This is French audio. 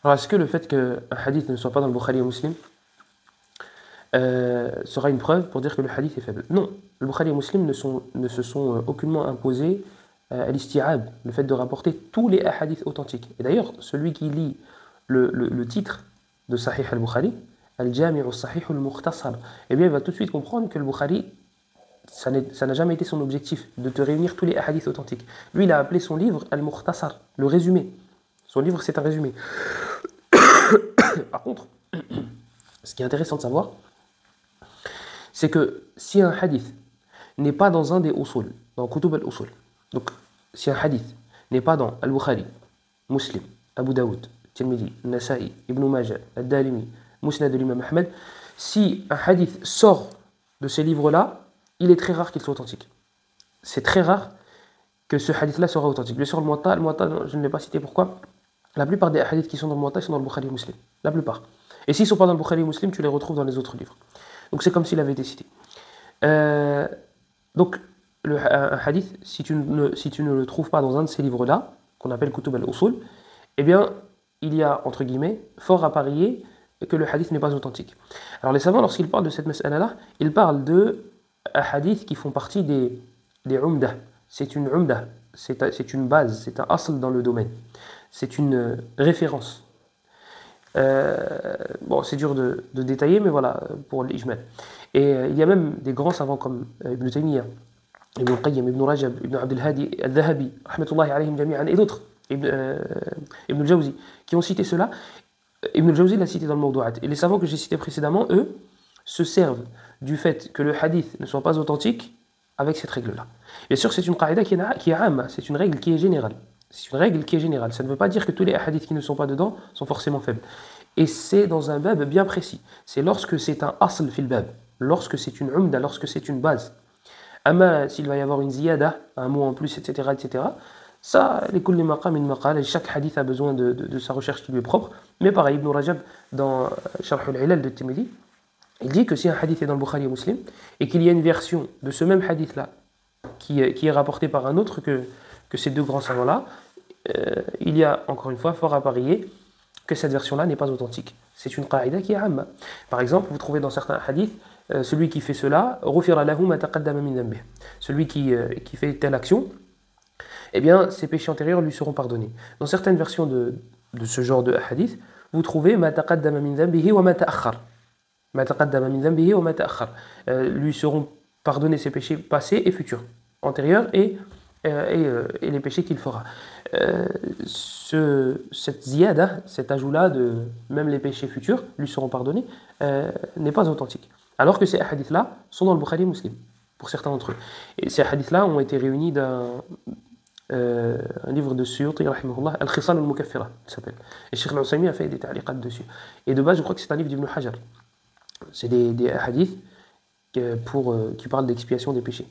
Alors, est-ce que le fait qu'un hadith ne soit pas dans le Bukhari et Muslim sera une preuve pour dire que le hadith est faible? Non, le Bukhari et Muslim ne se sont aucunement imposés à l'isti'ab, le fait de rapporter tous les hadiths authentiques. Et d'ailleurs, celui qui lit le titre de Sahih al-Bukhari, Al-Jami' al-Sahih al-Mukhtasar, eh bien, il va tout de suite comprendre que le Bukhari, ça n'a jamais été son objectif de te réunir tous les hadiths authentiques. Lui, il a appelé son livre Al-Mukhtasar, le résumé. Son livre, c'est un résumé. Par contre, ce qui est intéressant de savoir, c'est que si un hadith n'est pas dans un des usul, dans Kutub al-Usul, donc si un hadith n'est pas dans Al-Bukhari, Muslim, Abu Daoud, Tirmidhi, Nasa'i, Ibn Majah, Ad-Darimi, Musnad de l'imam Ahmed, si un hadith sort de ces livres-là, il est très rare qu'il soit authentique. C'est très rare que ce hadith-là sera authentique. Bien sûr, le Muwatta, je ne l'ai pas cité, pourquoi? La plupart des hadiths qui sont dans le Muwatta sont dans le Bukhari et Muslim. La plupart. Et s'ils ne sont pas dans le Bukhari et Muslim, tu les retrouves dans les autres livres. Donc c'est comme s'il avait été cité. Euh, donc, un hadith, si tu ne le trouves pas dans un de ces livres-là, qu'on appelle Kutub al-Usul, eh bien, il y a, entre guillemets, fort à parier que le hadith n'est pas authentique. Alors les savants, lorsqu'ils parlent de cette mas'ala-là, ils parlent de hadiths qui font partie des umdah. C'est une umdah, c'est une base, c'est un asl dans le domaine. C'est une référence. Bon, c'est dur de détailler, mais voilà, pour l'ijmal. Et il y a même des grands savants comme Ibn Taymiyyah, Ibn Qayyim, Ibn Rajab, Ibn Abd al-Hadi, al-Dhahabi, rahmatullahi alayhim jami'an, et d'autres, Ibn al-Jawzi, qui ont cité cela. Ibn al-Jawzi l'a cité dans le Mawdu'at. Et les savants que j'ai cités précédemment, eux, se servent du fait que le hadith ne soit pas authentique avec cette règle-là. Bien sûr, c'est une qaïda qui est amma, c'est une règle qui est générale. C'est une règle qui est générale. Ça ne veut pas dire que tous les hadiths qui ne sont pas dedans sont forcément faibles. Et c'est dans un bab bien précis. C'est lorsque c'est un asl fil bab, lorsque c'est une umda, lorsque c'est une base. Amma, s'il va y avoir une ziyada, un mot en plus, etc., etc., ça, les kulli maqam min maqal, chaque hadith a besoin de sa recherche qui lui est propre. Mais pareil, Ibn Rajab, dans Sharh al-Ilal de Tirmidhi, il dit que si un hadith est dans le Bukhari et Muslim, et qu'il y a une version de ce même hadith-là, qui est rapportée par un autre que ces deux grands savants-là, il y a, encore une fois, fort à parier que cette version-là n'est pas authentique. C'est une qaïda qui est amma. Par exemple, vous trouvez dans certains hadiths, celui qui fait cela, غُفِرَ لَهُ مَا تَقَدَّمَ مِنْ ذَنْبِهِ. Celui qui fait telle action, eh bien, ses péchés antérieurs lui seront pardonnés. Dans certaines versions de ce genre de hadith, vous trouvez مَا تَقَدَّمَ مِنْ ذَنْبِهِ وَمَا تَأَخَّرَ. مَا تَقَدَّمَ مِنْ ذَنْبِهِ وَمَا تَأَخَّرَ. Lui seront pardonnés ses péchés passés et futurs, antérieurs et les péchés qu'il fera. Cette ziyada, cet ajout-là de même les péchés futurs lui seront pardonnés, n'est pas authentique. Alors que ces hadiths-là sont dans le Bukhari Muslim, pour certains d'entre eux. Et ces hadiths-là ont été réunis dans un livre de Suyuti, rahimahullah, Al-Khisal al-Mukaffira, il s'appelle. Et Cheikh al-Usaymi a fait des ta'liqat dessus. Et de base, je crois que c'est un livre d'Ibn Hajar. C'est des hadiths qui parlent d'expiation des péchés.